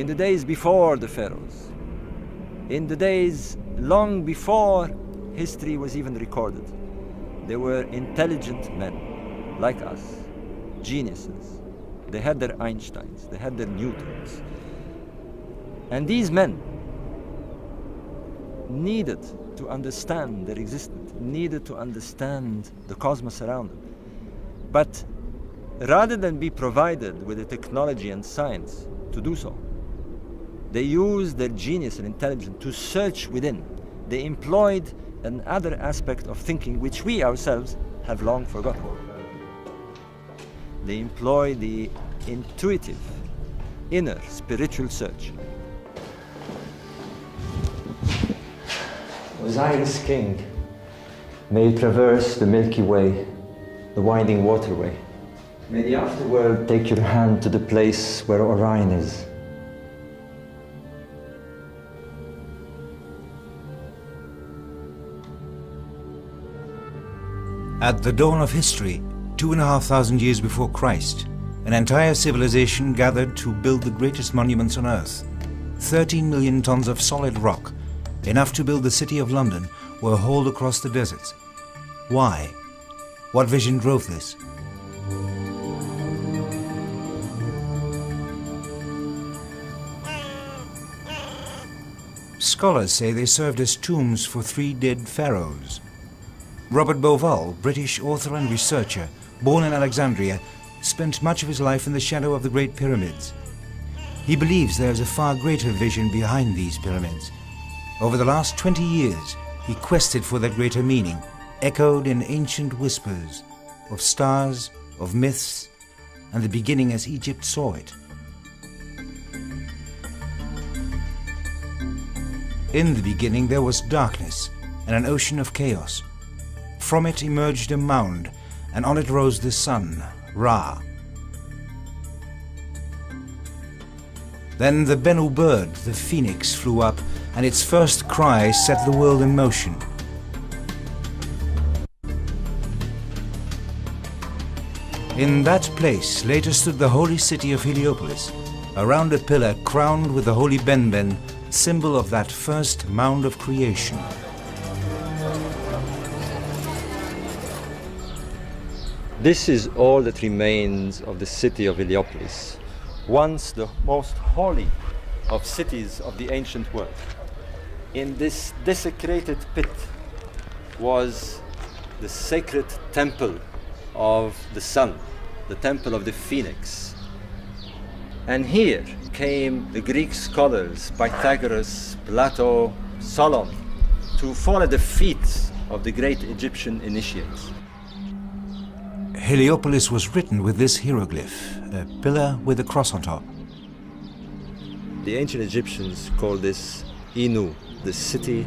in the days before the pharaohs, in the days long before history was even recorded. They were intelligent men like us, geniuses. They had their Einsteins, they had their Newtons. And these men needed to understand their existence, needed to understand the cosmos around them. But rather than be provided with the technology and science to do so, they used their genius and intelligence to search within. They employed another aspect of thinking which we ourselves have long forgotten. They employ the intuitive, inner spiritual search. Osiris King, may you traverse the Milky Way, the winding waterway. May the afterworld take your hand to the place where Orion is. At the dawn of history, 2,500 years before Christ, an entire civilization gathered to build the greatest monuments on Earth. 13 million tons of solid rock, enough to build the city of London, were hauled across the deserts. Why? What vision drove this? Scholars say they served as tombs for 3 dead pharaohs. Robert Bauval, British author and researcher, born in Alexandria, spent much of his life in the shadow of the Great Pyramids. He believes there is a far greater vision behind these pyramids. Over the last 20 years, he quested for that greater meaning, echoed in ancient whispers of stars, of myths, and the beginning as Egypt saw it. In the beginning there was darkness and an ocean of chaos. From it emerged a mound, and on it rose the sun, Ra. Then the Bennu bird, the phoenix, flew up, and its first cry set the world in motion. In that place later stood the holy city of Heliopolis, around a pillar crowned with the holy Benben, symbol of that first mound of creation. This is all that remains of the city of Heliopolis, once the most holy of cities of the ancient world. In this desecrated pit was the sacred temple of the sun, the temple of the phoenix. And here came the Greek scholars, Pythagoras, Plato, Solon, to fall at the feet of the great Egyptian initiates. Heliopolis was written with this hieroglyph, a pillar with a cross on top. The ancient Egyptians called this Inu, the city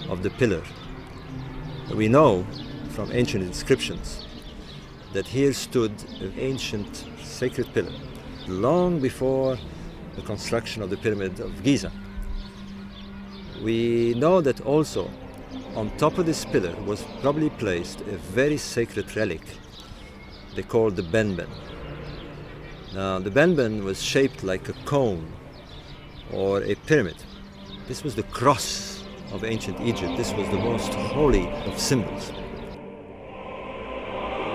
of the pillar. We know from ancient inscriptions that here stood an ancient sacred pillar, long before the construction of the Pyramid of Giza. We know that also on top of this pillar was probably placed a very sacred relic they called the Benben. Now, the Benben was shaped like a cone or a pyramid. This was the cross of ancient Egypt. This was the most holy of symbols.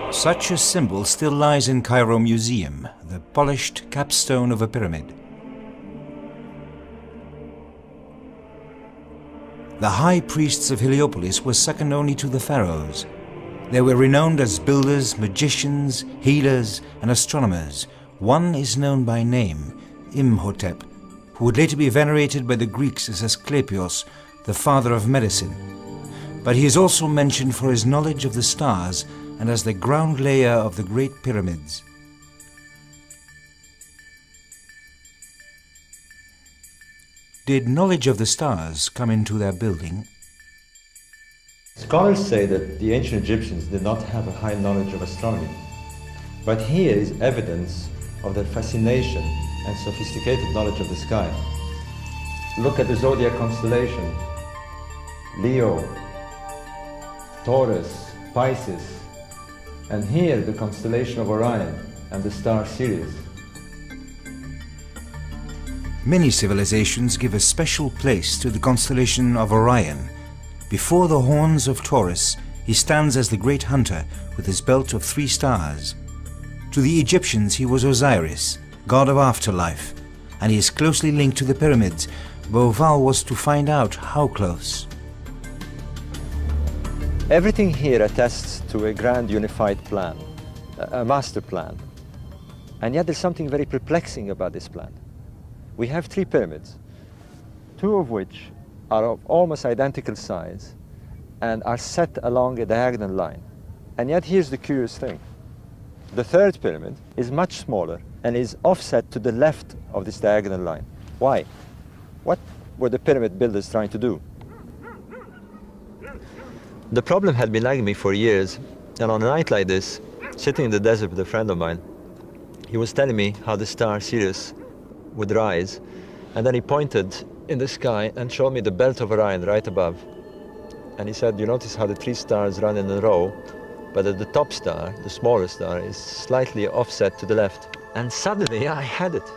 Such a symbol still lies in Cairo Museum, the polished capstone of a pyramid. The high priests of Heliopolis were second only to the pharaohs. They were renowned as builders, magicians, healers, and astronomers. One is known by name, Imhotep, who would later be venerated by the Greeks as Asclepios, the father of medicine. But he is also mentioned for his knowledge of the stars and as the ground layer of the Great Pyramids. Did knowledge of the stars come into their building? Scholars say that the ancient Egyptians did not have a high knowledge of astronomy. But here is evidence of their fascination and sophisticated knowledge of the sky. Look at the zodiac constellation: Leo, Taurus, Pisces, and here the constellation of Orion and the star Sirius. Many civilizations give a special place to the constellation of Orion. Before the horns of Taurus, he stands as the great hunter with his belt of 3 stars. To the Egyptians, he was Osiris, god of afterlife, and he is closely linked to the pyramids. Bauval was to find out how close. Everything here attests to a grand unified plan, a master plan. And yet there's something very perplexing about this plan. We have 3 pyramids, 2 of which are of almost identical size and are set along a diagonal line. And yet here's the curious thing. The 3rd pyramid is much smaller and is offset to the left of this diagonal line. Why? What were the pyramid builders trying to do? The problem had been nagging me for years, and on a night like this, sitting in the desert with a friend of mine, he was telling me how the star Sirius would rise, and then he pointed in the sky and showed me the belt of Orion right above. And he said, you notice how the 3 stars run in a row, but at the top star, the smaller star, is slightly offset to the left. And suddenly I had it.